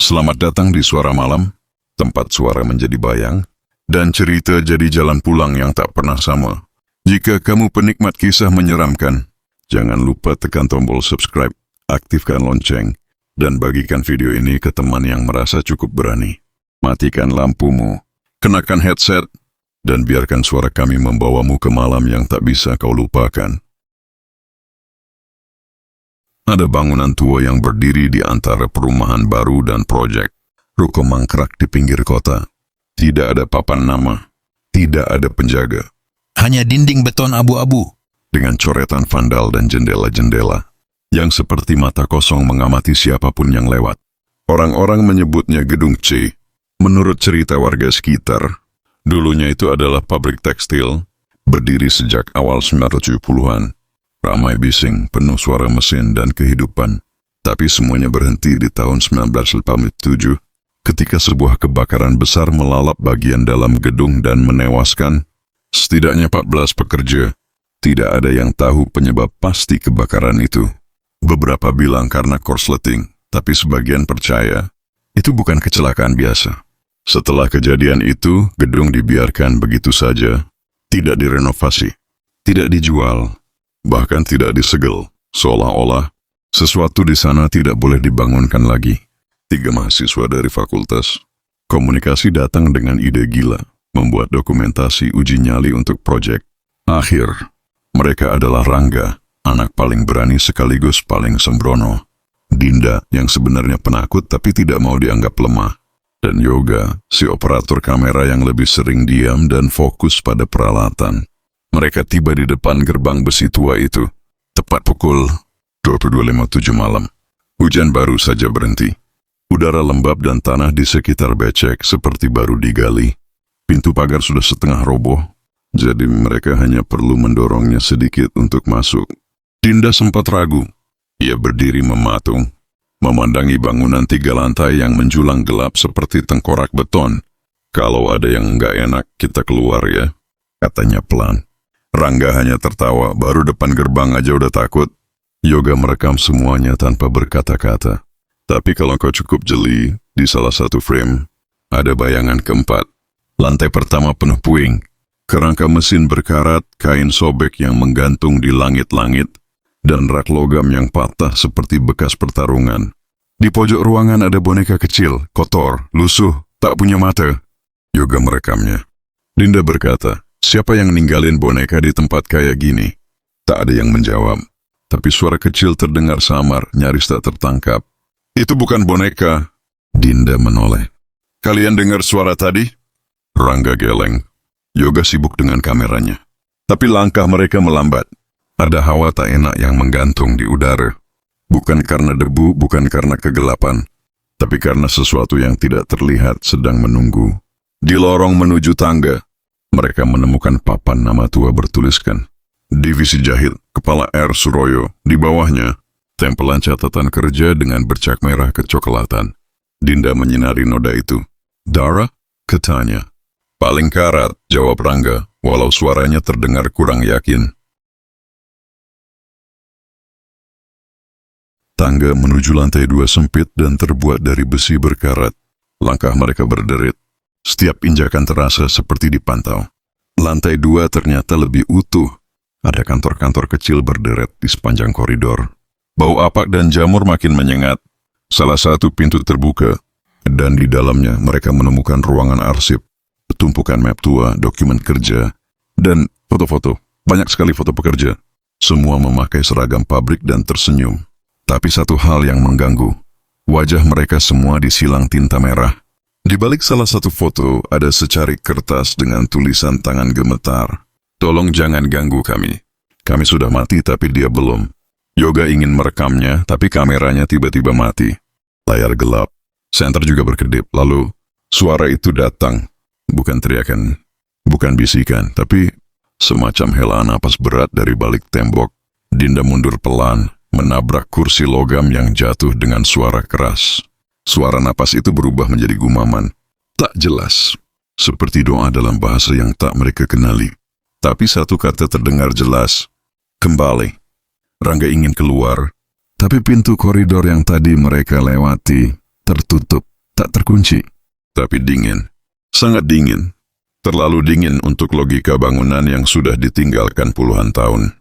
Selamat datang di Suara Malam, tempat suara menjadi bayang, dan cerita jadi jalan pulang yang tak pernah sama. Jika kamu penikmat kisah menyeramkan, jangan lupa tekan tombol subscribe, aktifkan lonceng, dan bagikan video ini ke teman yang merasa cukup berani. Matikan lampumu, kenakan headset, dan biarkan suara kami membawamu ke malam yang tak bisa kau lupakan. Ada bangunan tua yang berdiri di antara perumahan baru dan proyek. Ruko mangkrak di pinggir kota. Tidak ada papan nama. Tidak ada penjaga. Hanya dinding beton abu-abu. Dengan coretan vandal dan jendela-jendela yang seperti mata kosong mengamati siapapun yang lewat. Orang-orang menyebutnya Gedung C. Menurut cerita warga sekitar, dulunya itu adalah pabrik tekstil, berdiri sejak awal 1970-an. Ramai bising, penuh suara mesin dan kehidupan. Tapi semuanya berhenti di tahun 1987 ketika sebuah kebakaran besar melalap bagian dalam gedung dan menewaskan setidaknya 14 pekerja. Tidak ada yang tahu penyebab pasti kebakaran itu. Beberapa bilang karena korsleting, tapi sebagian percaya itu bukan kecelakaan biasa. Setelah kejadian itu, gedung dibiarkan begitu saja, tidak direnovasi, tidak dijual, bahkan tidak disegel, seolah-olah sesuatu di sana tidak boleh dibangunkan lagi. 3 mahasiswa dari fakultas komunikasi datang dengan ide gila, membuat dokumentasi uji nyali untuk proyek. Akhir, mereka adalah Rangga, anak paling berani sekaligus paling sembrono. Dinda, yang sebenarnya penakut tapi tidak mau dianggap lemah. Dan Yoga, si operator kamera yang lebih sering diam dan fokus pada peralatan. Mereka tiba di depan gerbang besi tua itu, tepat pukul 22.57 malam. Hujan baru saja berhenti. Udara lembab dan tanah di sekitar becek seperti baru digali. Pintu pagar sudah setengah roboh, jadi mereka hanya perlu mendorongnya sedikit untuk masuk. Dinda sempat ragu. Ia berdiri mematung, memandangi bangunan 3 lantai yang menjulang gelap seperti tengkorak beton. Kalau ada yang nggak enak, kita keluar ya, katanya pelan. Rangga hanya tertawa, baru depan gerbang aja udah takut. Yoga merekam semuanya tanpa berkata-kata. Tapi kalau kau cukup jeli, di salah satu frame, ada bayangan keempat. Lantai pertama penuh puing. Kerangka mesin berkarat, kain sobek yang menggantung di langit-langit, dan rak logam yang patah seperti bekas pertarungan. Di pojok ruangan ada boneka kecil, kotor, lusuh, tak punya mata. Yoga merekamnya. Dinda berkata, siapa yang ninggalin boneka di tempat kayak gini? Tak ada yang menjawab, tapi suara kecil terdengar samar, nyaris tak tertangkap. Itu bukan boneka. Dinda menoleh. Kalian dengar suara tadi? Rangga geleng. Yoga sibuk dengan kameranya. Tapi langkah mereka melambat. Ada hawa tak enak yang menggantung di udara. Bukan karena debu, bukan karena kegelapan, tapi karena sesuatu yang tidak terlihat sedang menunggu. Di lorong menuju tangga, mereka menemukan papan nama tua bertuliskan Divisi Jahit, Kepala R. Suroyo. Di bawahnya, tempelan catatan kerja dengan bercak merah kecoklatan. Dinda menyinari noda itu. Dara? Katanya. Paling karat, jawab Rangga, walau suaranya terdengar kurang yakin. Tangga menuju lantai 2 sempit dan terbuat dari besi berkarat. Langkah mereka berderit. Setiap injakan terasa seperti dipantau. Lantai 2 ternyata lebih utuh. Ada kantor-kantor kecil berderet di sepanjang koridor. Bau apak dan jamur makin menyengat. Salah satu pintu terbuka, dan di dalamnya mereka menemukan ruangan arsip, tumpukan map tua, dokumen kerja, dan foto-foto. Banyak sekali foto pekerja. Semua memakai seragam pabrik dan tersenyum. Tapi satu hal yang mengganggu. Wajah mereka semua disilang tinta merah. Di balik salah satu foto ada secarik kertas dengan tulisan tangan gemetar. Tolong jangan ganggu kami. Kami sudah mati tapi dia belum. Yoga ingin merekamnya tapi kameranya tiba-tiba mati. Layar gelap. Senter juga berkedip. Lalu suara itu datang. Bukan teriakan, bukan bisikan, tapi semacam hela napas berat dari balik tembok. Dinda mundur pelan, menabrak kursi logam yang jatuh dengan suara keras. Suara napas itu berubah menjadi gumaman. Tak jelas, seperti doa dalam bahasa yang tak mereka kenali. Tapi satu kata terdengar jelas. Kembali. Rangga ingin keluar, tapi pintu koridor yang tadi mereka lewati tertutup. Tak terkunci, tapi dingin. Sangat dingin. Terlalu dingin untuk logika bangunan yang sudah ditinggalkan puluhan tahun.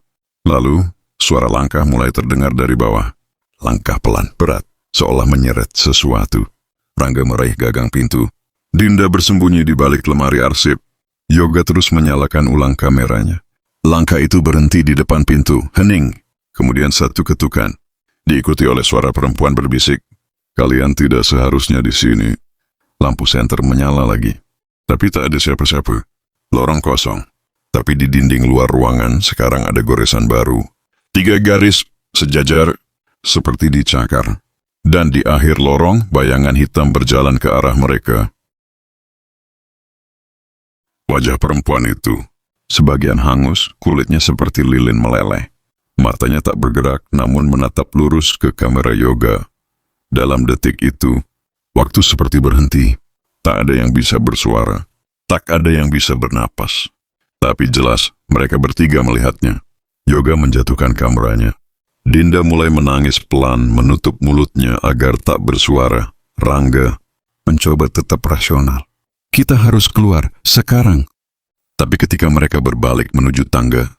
Lalu, suara langkah mulai terdengar dari bawah. Langkah pelan, berat, seolah menyeret sesuatu. Rangga meraih gagang pintu. Dinda bersembunyi di balik lemari arsip. Yoga terus menyalakan ulang kameranya. Langkah itu berhenti di depan pintu, hening. Kemudian satu ketukan. Diikuti oleh suara perempuan berbisik. Kalian tidak seharusnya di sini. Lampu senter menyala lagi. Tapi tak ada siapa-siapa. Lorong kosong. Tapi di dinding luar ruangan sekarang ada goresan baru. 3 garis sejajar seperti dicakar. Dan di akhir lorong bayangan hitam berjalan ke arah mereka. Wajah perempuan itu, sebagian hangus, kulitnya seperti lilin meleleh. Matanya tak bergerak namun menatap lurus ke kamera Yoga. Dalam detik itu, waktu seperti berhenti. Tak ada yang bisa bersuara. Tak ada yang bisa bernapas. Tapi jelas, mereka bertiga melihatnya. Yoga menjatuhkan kameranya. Dinda mulai menangis pelan, menutup mulutnya agar tak bersuara. Rangga mencoba tetap rasional. Kita harus keluar, sekarang. Tapi ketika mereka berbalik menuju tangga,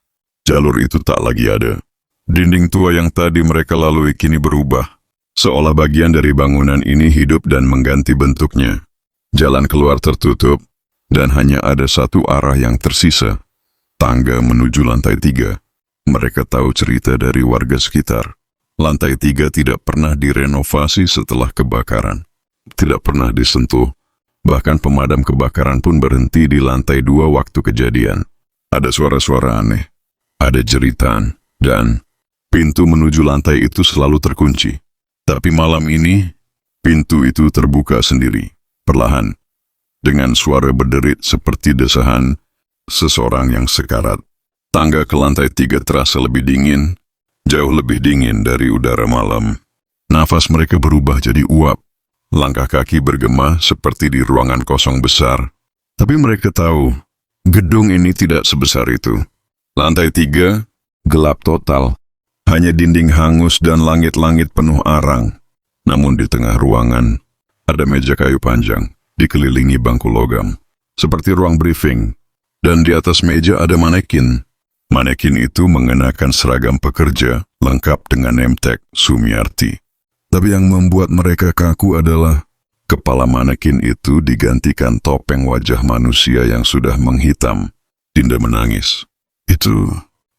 jalur itu tak lagi ada. Dinding tua yang tadi mereka lalui kini berubah. Seolah bagian dari bangunan ini hidup dan mengganti bentuknya. Jalan keluar tertutup, dan hanya ada satu arah yang tersisa. Tangga menuju lantai 3. Mereka tahu cerita dari warga sekitar. Lantai 3 tidak pernah direnovasi setelah kebakaran. Tidak pernah disentuh. Bahkan pemadam kebakaran pun berhenti di lantai 2 waktu kejadian. Ada suara-suara aneh. Ada jeritan. Dan pintu menuju lantai itu selalu terkunci. Tapi malam ini, pintu itu terbuka sendiri, perlahan, dengan suara berderit seperti desahan seseorang yang sekarat. Tangga ke lantai 3 terasa lebih dingin, jauh lebih dingin dari udara malam. Nafas mereka berubah jadi uap. Langkah kaki bergema seperti di ruangan kosong besar. Tapi mereka tahu, gedung ini tidak sebesar itu. Lantai 3, gelap total. Hanya dinding hangus dan langit-langit penuh arang. Namun di tengah ruangan, ada meja kayu panjang, dikelilingi bangku logam, seperti ruang briefing. Dan di atas meja ada manekin. Manekin itu mengenakan seragam pekerja, lengkap dengan name tag Sumiarti. Tapi yang membuat mereka kaku adalah, kepala manekin itu digantikan topeng wajah manusia yang sudah menghitam. Dinda menangis. Itu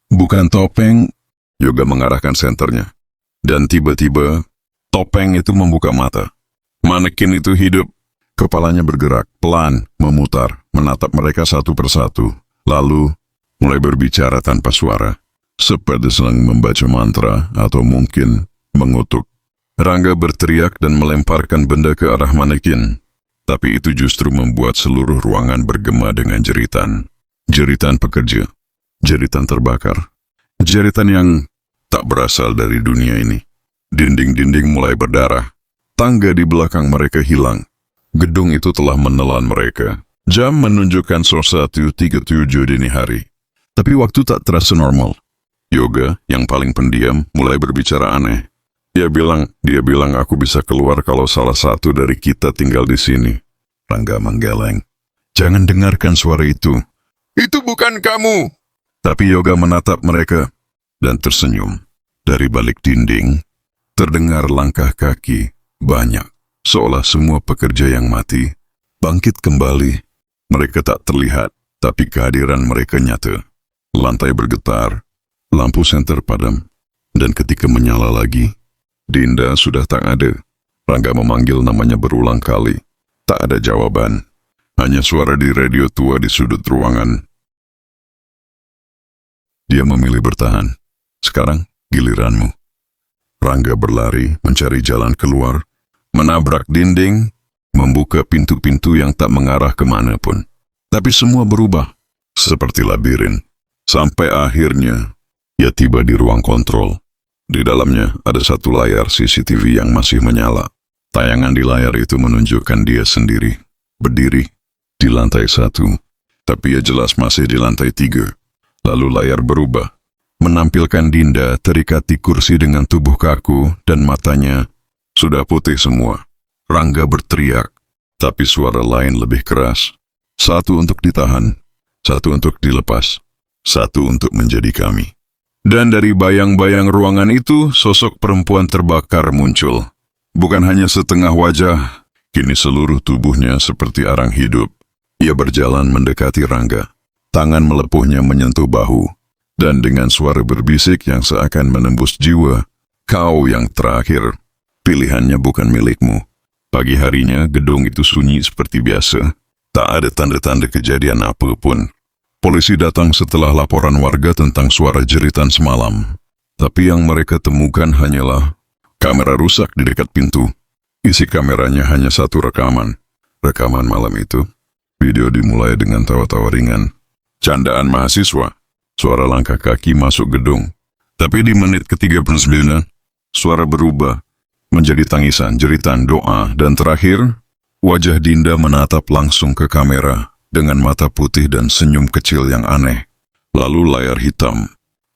bukan topeng. Yoga mengarahkan senternya. Dan tiba-tiba, topeng itu membuka mata. Manekin itu hidup. Kepalanya bergerak, pelan, memutar, menatap mereka satu persatu. Lalu, mulai berbicara tanpa suara. Seperti sedang membaca mantra atau mungkin mengutuk. Rangga berteriak dan melemparkan benda ke arah manekin. Tapi itu justru membuat seluruh ruangan bergema dengan jeritan. Jeritan pekerja. Jeritan terbakar. Jeritan yang tak berasal dari dunia ini. Dinding-dinding mulai berdarah. Tangga di belakang mereka hilang. Gedung itu telah menelan mereka. Jam menunjukkan 1:37 dini hari. Tapi waktu tak terasa normal. Yoga, yang paling pendiam, mulai berbicara aneh. Dia bilang aku bisa keluar kalau salah satu dari kita tinggal di sini. Rangga menggeleng. Jangan dengarkan suara itu. Itu bukan kamu. Tapi Yoga menatap mereka dan tersenyum. Dari balik dinding, terdengar langkah kaki banyak, seolah semua pekerja yang mati bangkit kembali. Mereka tak terlihat, tapi kehadiran mereka nyata. Lantai bergetar, lampu senter padam, dan ketika menyala lagi, Dinda sudah tak ada. Rangga memanggil namanya berulang kali. Tak ada jawaban, hanya suara di radio tua di sudut ruangan. Dia memilih bertahan. Sekarang giliranmu. Rangga berlari mencari jalan keluar, menabrak dinding, membuka pintu-pintu yang tak mengarah kemanapun. Tapi semua berubah, seperti labirin. Sampai akhirnya, ia tiba di ruang kontrol. Di dalamnya ada satu layar CCTV yang masih menyala. Tayangan di layar itu menunjukkan dia sendiri, berdiri di lantai 1. Tapi ia jelas masih di lantai 3. Lalu layar berubah, menampilkan Dinda terikat di kursi dengan tubuh kaku dan matanya sudah putih semua. Rangga berteriak, tapi suara lain lebih keras. Satu untuk ditahan, satu untuk dilepas, satu untuk menjadi kami. Dan dari bayang-bayang ruangan itu, sosok perempuan terbakar muncul. Bukan hanya setengah wajah, kini seluruh tubuhnya seperti arang hidup. Ia berjalan mendekati Rangga. Tangan melepuhnya menyentuh bahu. Dan dengan suara berbisik yang seakan menembus jiwa, "Kau yang terakhir. Pilihannya bukan milikmu." Pagi harinya, gedung itu sunyi seperti biasa. Tak ada tanda-tanda kejadian apapun. Polisi datang setelah laporan warga tentang suara jeritan semalam. Tapi yang mereka temukan hanyalah kamera rusak di dekat pintu. Isi kameranya hanya satu rekaman. Rekaman malam itu, video dimulai dengan tawa-tawa ringan. Candaan mahasiswa. Suara langkah kaki masuk gedung. Tapi di menit ke-39, suara berubah menjadi tangisan, jeritan, doa, dan terakhir, wajah Dinda menatap langsung ke kamera dengan mata putih dan senyum kecil yang aneh. Lalu layar hitam,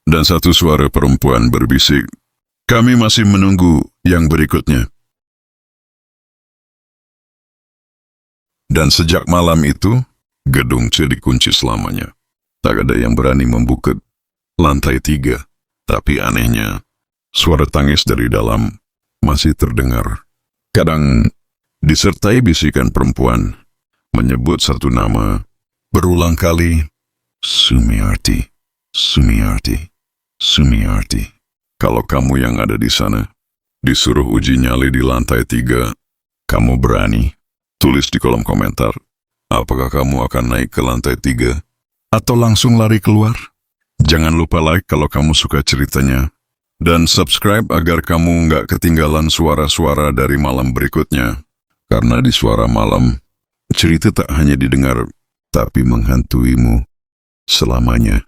dan satu suara perempuan berbisik, "Kami masih menunggu yang berikutnya." Dan sejak malam itu, gedung C dikunci selamanya. Tak ada yang berani membuka lantai 3. Tapi anehnya, suara tangis dari dalam masih terdengar. Kadang disertai bisikan perempuan, menyebut satu nama, berulang kali, "Sumiarti, Sumiarti, Sumiarti." Kalau kamu yang ada di sana, disuruh uji nyali di lantai 3, kamu berani? Tulis di kolom komentar, apakah kamu akan naik ke lantai 3? Atau langsung lari keluar? Jangan lupa like kalau kamu suka ceritanya. Dan subscribe agar kamu nggak ketinggalan suara-suara dari malam berikutnya. Karena di suara malam, cerita tak hanya didengar, tapi menghantuimu selamanya.